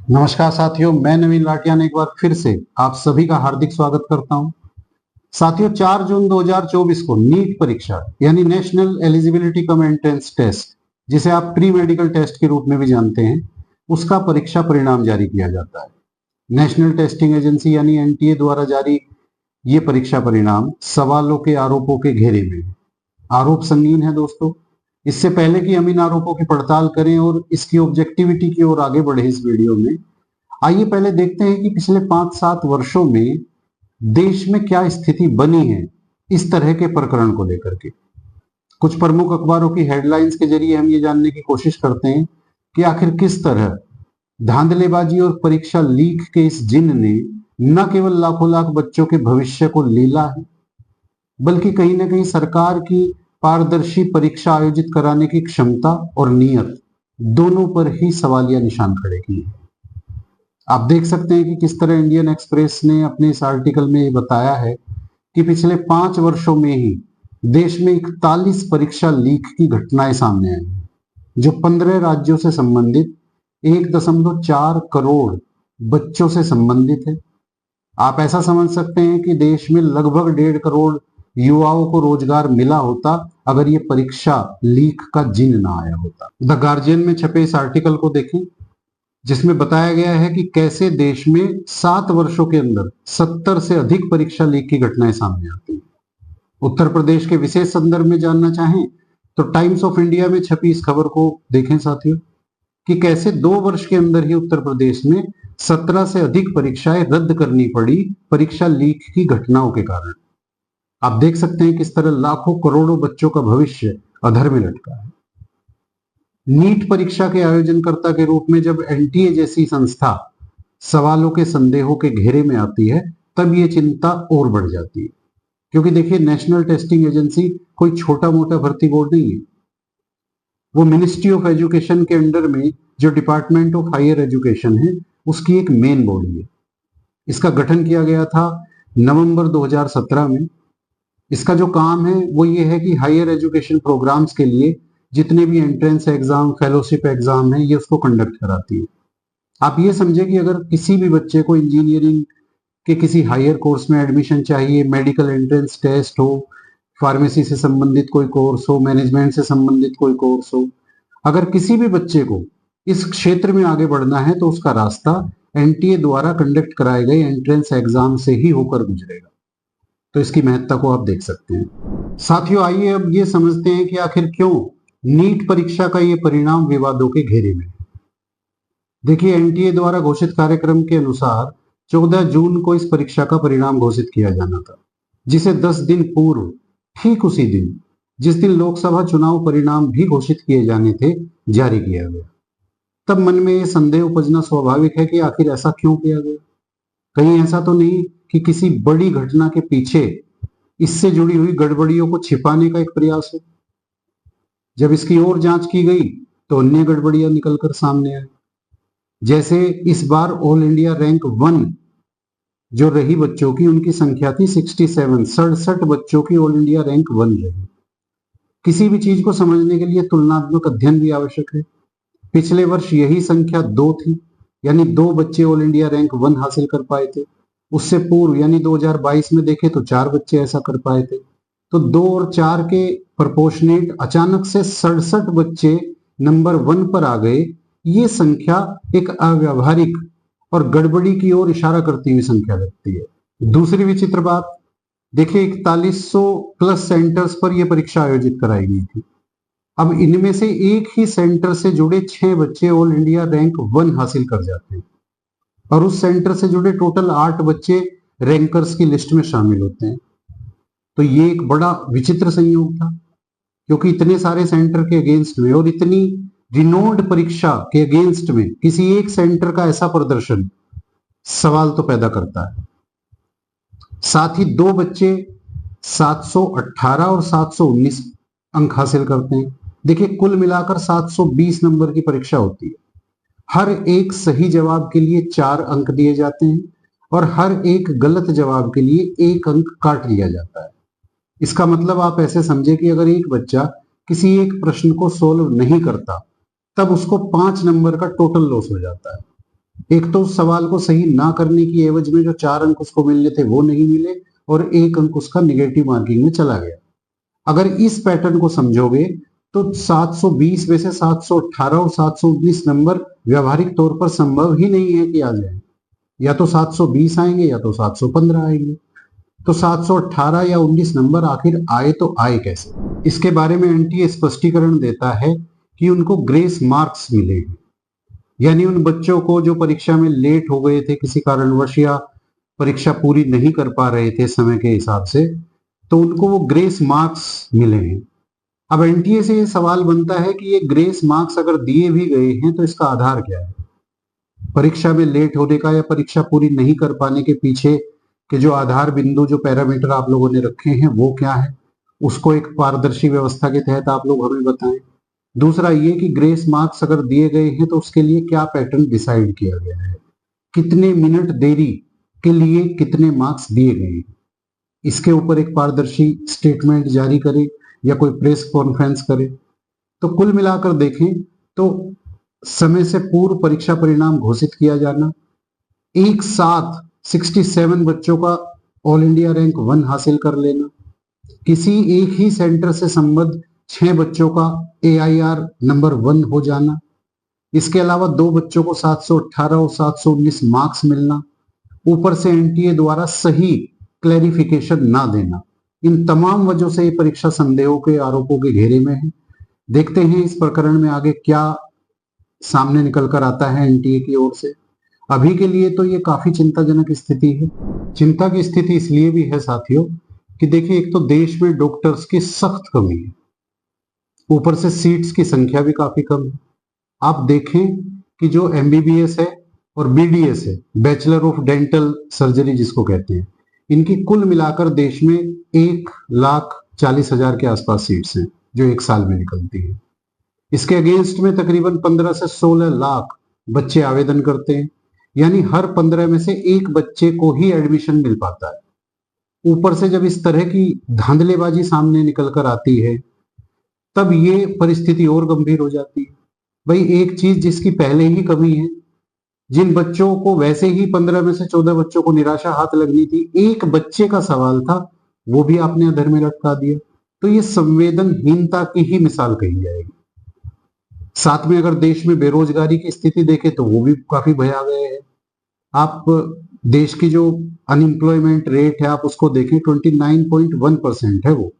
नमस्कार साथियों, मैं नवीन लाटिया ने एक बार फिर से आप सभी का हार्दिक स्वागत करता हूं। साथियों, 4 जून 2024 को नीट परीक्षा यानी national eligibility cum entrance test, जिसे आप प्री मेडिकल टेस्ट के रूप में भी जानते हैं, उसका परीक्षा परिणाम जारी किया जाता है। नेशनल टेस्टिंग एजेंसी यानी एनटीए द्वारा जारी ये परीक्षा परिणाम सवालों के आरोपों के घेरे में है। आरोप संगीन है दोस्तों। इससे पहले कि हम इन आरोपों की पड़ताल करें और इसकी ऑब्जेक्टिविटी की ओर आगे बढ़े इस वीडियो में, आइए पहले देखते हैं कि पिछले 5-7 वर्षों में देश में क्या स्थिति बनी है इस तरह के प्रकरण को लेकर के। कुछ प्रमुख अखबारों की हेडलाइंस के जरिए हम ये जानने की कोशिश करते हैं कि आखिर किस तरह धांधलेबाजी और परीक्षा लीक के इस जिन ने न केवल लाखों लाख बच्चों के भविष्य को लीला है, बल्कि कहीं ना कहीं सरकार की पारदर्शी परीक्षा आयोजित कराने की क्षमता और नीयत दोनों पर ही सवालिया निशान खड़े किए हैं। आप देख सकते हैं कि किस तरह इंडियन एक्सप्रेस ने अपने इस आर्टिकल में बताया है कि पिछले 5 वर्षों में ही देश में 41 परीक्षा लीक की घटनाएं सामने आई, जो 15 राज्यों से संबंधित 1.4 करोड़ बच्चों से संबंधित है। आप ऐसा समझ सकते हैं कि देश में लगभग 1.5 करोड़ युवाओं को रोजगार मिला होता अगर ये परीक्षा लीक का जिन ना आया होता। द गार्जियन में छपे इस आर्टिकल को देखें, जिसमें बताया गया है कि कैसे देश में 7 वर्षों के अंदर 70 से अधिक परीक्षा लीक की घटनाएं सामने आती हैं। उत्तर प्रदेश के विशेष संदर्भ में जानना चाहें तो टाइम्स ऑफ इंडिया में छपी इस खबर को देखें साथियों, कि कैसे 2 वर्ष के अंदर ही उत्तर प्रदेश में 17 से अधिक परीक्षाएं रद्द करनी पड़ी परीक्षा लीक की घटनाओं के कारण। आप देख सकते हैं किस तरह लाखों करोड़ों बच्चों का भविष्य अधर में लटका है। नीट परीक्षा के आयोजनकर्ता के रूप में जब एनटीए जैसी संस्था सवालों के संदेहों के घेरे में आती है, तब ये चिंता और बढ़ जाती है। क्योंकि देखिए, नेशनल टेस्टिंग एजेंसी कोई छोटा मोटा भर्ती बोर्ड नहीं है। वो मिनिस्ट्री ऑफ एजुकेशन के अंडर में जो डिपार्टमेंट ऑफ हायर एजुकेशन है, उसकी एक मेन बॉडी है। इसका गठन किया गया था नवंबर 2017 में। इसका जो काम है वो ये है कि हायर एजुकेशन प्रोग्राम्स के लिए जितने भी एंट्रेंस एग्जाम, फेलोशिप एग्जाम है, ये उसको कंडक्ट कराती है। आप ये समझे कि अगर किसी भी बच्चे को इंजीनियरिंग के किसी हायर कोर्स में एडमिशन चाहिए, मेडिकल एंट्रेंस टेस्ट हो, फार्मेसी से संबंधित कोई कोर्स हो, मैनेजमेंट से संबंधित कोई कोर्स हो, अगर किसी भी बच्चे को इस क्षेत्र में आगे बढ़ना है तो उसका रास्ता एनटीए द्वारा कंडक्ट कराए गए एंट्रेंस एग्जाम से ही होकर गुजरेगा। तो इसकी महत्ता को आप देख सकते हैं। साथियों, आइए अब ये समझते हैं कि आखिर क्यों नीट परीक्षा का ये परिणाम विवादों के घेरे में है। देखिए, एनटीए द्वारा घोषित कार्यक्रम के अनुसार 14 जून को इस परीक्षा का परिणाम घोषित किया जाना था, जिसे 10 दिन पूर्व, ठीक उसी दिन जिस दिन लोकसभा चुनाव परिणाम भी घोषित किए जाने थे, जारी किया गया। तब मन में ये संदेह उपजना स्वाभाविक है कि आखिर ऐसा क्यों किया गया। कहीं ऐसा तो नहीं कि किसी बड़ी घटना के पीछे इससे जुड़ी हुई गड़बड़ियों को छिपाने का एक प्रयास हो। जब इसकी और जांच की गई तो अन्य गड़बड़ियां निकलकर सामने आई। जैसे इस बार ऑल इंडिया रैंक 1 जो रही बच्चों की, उनकी संख्या थी 67 बच्चों की ऑल इंडिया रैंक 1 रही। किसी भी चीज को समझने के लिए तुलनात्मक अध्ययन भी आवश्यक है। पिछले वर्ष यही संख्या 2 थी, यानी 2 बच्चे ऑल इंडिया रैंक 1 हासिल कर पाए थे। उससे पूर्व यानी 2022 में देखें तो 4 बच्चे ऐसा कर पाए थे। तो 2 और 4 के प्रपोर्शनेट अचानक से 67 बच्चे नंबर 1 पर आ गए। ये संख्या एक अव्यावहारिक और गड़बड़ी की ओर इशारा करती हुई संख्या लगती है। दूसरी विचित्र बात, देखिए 4100 प्लस सेंटर्स पर यह परीक्षा आयोजित कराई गई थी। अब इनमें से एक ही सेंटर से जुड़े 6 बच्चे ऑल इंडिया रैंक 1 हासिल कर जाते हैं और उस सेंटर से जुड़े टोटल 8 बच्चे रैंकर्स की लिस्ट में शामिल होते हैं। तो ये एक बड़ा विचित्र संयोग था, क्योंकि इतने सारे सेंटर के अगेंस्ट में और इतनी रिनोन्ड परीक्षा के अगेंस्ट में किसी एक सेंटर का ऐसा प्रदर्शन सवाल तो पैदा करता है। साथ ही 2 बच्चे 718 और 719 अंक हासिल करते हैं। देखिए, कुल मिलाकर 720 नंबर की परीक्षा होती है। हर एक सही जवाब के लिए 4 अंक दिए जाते हैं और हर एक गलत जवाब के लिए 1 अंक काट लिया जाता है। इसका मतलब आप ऐसे समझे कि अगर एक बच्चा किसी एक प्रश्न को सोल्व नहीं करता, तब उसको 5 नंबर का टोटल लॉस हो जाता है। एक तो उस सवाल को सही ना करने की एवज में जो 4 अंक उसको मिलने थे वो नहीं मिले और 1 अंक उसका निगेटिव मार्किंग में चला गया। अगर इस पैटर्न को समझोगे तो 720 में से 718 और 719 नंबर व्यावहारिक तौर पर संभव ही नहीं है कि आ जाए। या तो 720 आएंगे या तो 715 आएंगे। तो 718 या 19 नंबर आखिर आए तो आए कैसे? इसके बारे में एनटीए स्पष्टीकरण देता है कि उनको ग्रेस मार्क्स मिले हैं, यानी उन बच्चों को जो परीक्षा में लेट हो गए थे किसी कारणवश या परीक्षा पूरी नहीं कर पा रहे थे समय के हिसाब से, तो उनको वो ग्रेस मार्क्स मिले हैं। अब एनटीए से ये सवाल बनता है कि ये ग्रेस मार्क्स अगर दिए भी गए हैं तो इसका आधार क्या है? परीक्षा में लेट होने का या परीक्षा पूरी नहीं कर पाने के पीछे के जो आधार बिंदु, जो पैरामीटर आप लोगों ने रखे हैं वो क्या है? उसको एक पारदर्शी व्यवस्था के तहत आप लोग हमें बताएं। दूसरा ये कि ग्रेस मार्क्स अगर दिए गए हैं तो उसके लिए क्या पैटर्न डिसाइड किया गया है, कितने मिनट देरी के लिए कितने मार्क्स दिए गए हैं, इसके ऊपर एक पारदर्शी स्टेटमेंट जारी करे या कोई प्रेस कॉन्फ्रेंस करे। तो कुल मिलाकर देखें तो समय से पूर्व परीक्षा परिणाम घोषित किया जाना, एक साथ 67 बच्चों का ऑल इंडिया रैंक 1 हासिल कर लेना, किसी एक ही सेंटर से संबद्ध 6 बच्चों का AIR नंबर 1 हो जाना, इसके अलावा 2 बच्चों को 718 और 719 मार्क्स मिलना, ऊपर से एनटीए द्वारा सही क्लैरिफिकेशन ना देना, इन तमाम वजहों से ये परीक्षा संदेहों के आरोपों के घेरे में है। देखते हैं इस प्रकरण में आगे क्या सामने निकल कर आता है एनटीए की ओर से। अभी के लिए तो ये काफी चिंताजनक स्थिति है। चिंता की स्थिति इसलिए भी है साथियों कि देखिए, एक तो देश में डॉक्टर्स की सख्त कमी है, ऊपर से सीट्स की संख्या भी काफी कम है। आप देखें कि जो MBBS है और BDS है, बैचलर ऑफ डेंटल सर्जरी जिसको कहते हैं, इनकी कुल मिलाकर देश में 1,40,000 के आसपास सीट्स हैं जो एक साल में निकलती है। इसके अगेंस्ट में तकरीबन 15 से 16 लाख बच्चे आवेदन करते हैं, यानी हर 15 में से एक बच्चे को ही एडमिशन मिल पाता है। ऊपर से जब इस तरह की धांधलेबाजी सामने निकल कर आती है तब ये परिस्थिति और गंभीर हो जाती है। भाई, एक चीज जिसकी पहले ही कमी है, जिन बच्चों को वैसे ही 15 में से 14 बच्चों को निराशा हाथ लगनी थी, एक बच्चे का सवाल था, वो भी आपने अधर में लटका दिया। तो ये संवेदनहीनता की ही मिसाल कही जाएगी। साथ में अगर देश में बेरोजगारी की स्थिति देखें तो वो भी काफी भयावह है। आप देश की जो अनएम्प्लॉयमेंट रेट है आप उसको देखें, 29.1% है वो,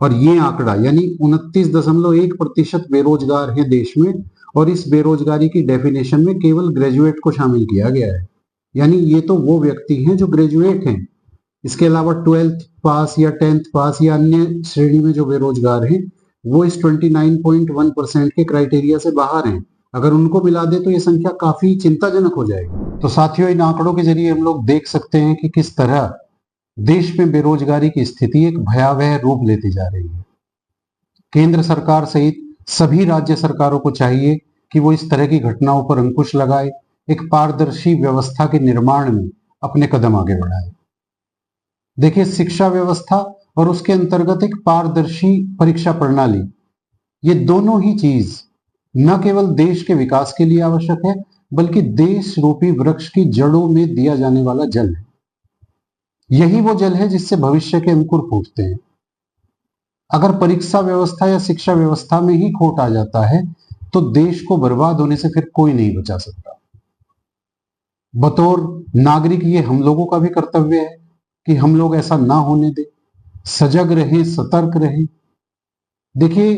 और ये आंकड़ा यानी 29.1% बेरोजगार है देश में, और इस बेरोजगारी की डेफिनेशन में केवल ग्रेजुएट को शामिल किया गया है, यानी ये तो वो व्यक्ति हैं जो ग्रेजुएट हैं। इसके अलावा 12th पास या 10th पास या अन्य श्रेणी में जो बेरोजगार हैं वो इस 29.1% के क्राइटेरिया से बाहर हैं। अगर उनको मिला दे तो ये संख्या काफी चिंताजनक हो जाएगी। तो साथियों, इन आंकड़ों के जरिए हम लोग देख सकते हैं कि किस तरह देश में बेरोजगारी की स्थिति एक भयावह रूप लेती जा रही है। केंद्र सरकार सहित सभी राज्य सरकारों को चाहिए कि वो इस तरह की घटनाओं पर अंकुश लगाए, एक पारदर्शी व्यवस्था के निर्माण में अपने कदम आगे बढ़ाए। देखिए, शिक्षा व्यवस्था और उसके अंतर्गत एक पारदर्शी परीक्षा प्रणाली, ये दोनों ही चीज न केवल देश के विकास के लिए आवश्यक है बल्कि देश रूपी वृक्ष की जड़ों में दिया जाने वाला जल है। यही वो जल है जिससे भविष्य के अंकुर फूटते हैं। अगर परीक्षा व्यवस्था या शिक्षा व्यवस्था में ही खोट आ जाता है तो देश को बर्बाद होने से फिर कोई नहीं बचा सकता। बतौर नागरिक ये हम लोगों का भी कर्तव्य है कि हम लोग ऐसा ना होने दें, सजग रहें, सतर्क रहें। देखिए,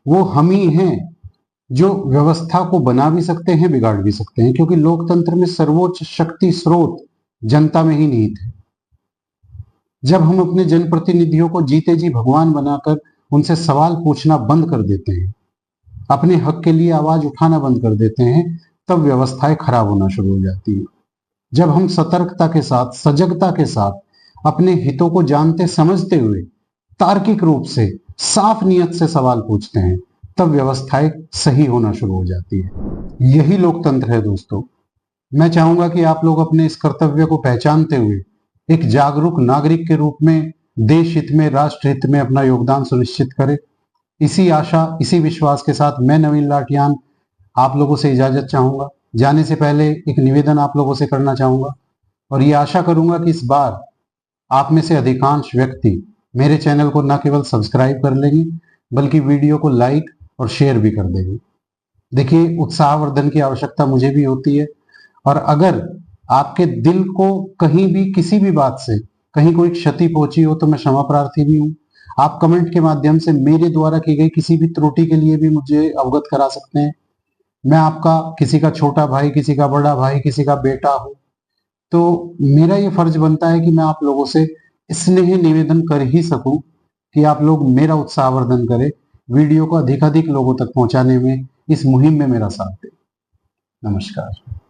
वो हम ही हैं जो व्यवस्था को बना भी सकते हैं, बिगाड़ भी सकते हैं, क्योंकि लोकतंत्र में सर्वोच्च शक्ति स्रोत जनता में ही निहित है। जब हम अपने जनप्रतिनिधियों को जीते जी भगवान बनाकर उनसे सवाल पूछना बंद कर देते हैं, अपने हक के लिए आवाज उठाना बंद कर देते हैं, तब व्यवस्थाएं खराब होना शुरू हो जाती है। जब हम सतर्कता के साथ, सजगता के साथ, अपने हितों को जानते समझते हुए तार्किक रूप से, साफ नियत से सवाल पूछते हैं, तब व्यवस्थाएं सही होना शुरू हो जाती है। यही लोकतंत्र है दोस्तों। मैं चाहूंगा कि आप लोग अपने इस कर्तव्य को पहचानते हुए एक जागरूक नागरिक के रूप में देश हित में, राष्ट्र हित में अपना योगदान सुनिश्चित करें। इसी आशा, इसी विश्वास के साथ मैं नवीन लाठियान आप लोगों से इजाजत चाहूंगा। जाने से पहले एक निवेदन आप लोगों से करना चाहूंगा और ये आशा करूंगा कि इस बार आप में से अधिकांश व्यक्ति मेरे चैनल को न केवल सब्सक्राइब कर लेंगे बल्कि वीडियो को लाइक और शेयर भी कर देंगे। देखिए, उत्साहवर्धन की आवश्यकता मुझे भी होती है और अगर आपके दिल को कहीं भी किसी भी बात से कहीं कोई क्षति पहुंची हो तो मैं क्षमा प्रार्थी भी हूँ। आप कमेंट के माध्यम से मेरे द्वारा की गई किसी भी त्रुटि के लिए भी मुझे अवगत करा सकते हैं। मैं आपका किसी का छोटा भाई, किसी का बड़ा भाई, किसी का बेटा हूं, तो मेरा ये फर्ज बनता है कि मैं आप लोगों से स्नेह निवेदन कर ही सकूं कि आप लोग मेरा उत्साहवर्धन करें, वीडियो को अधिकाधिक लोगों तक पहुंचाने में, इस मुहिम में मेरा साथ दें। नमस्कार।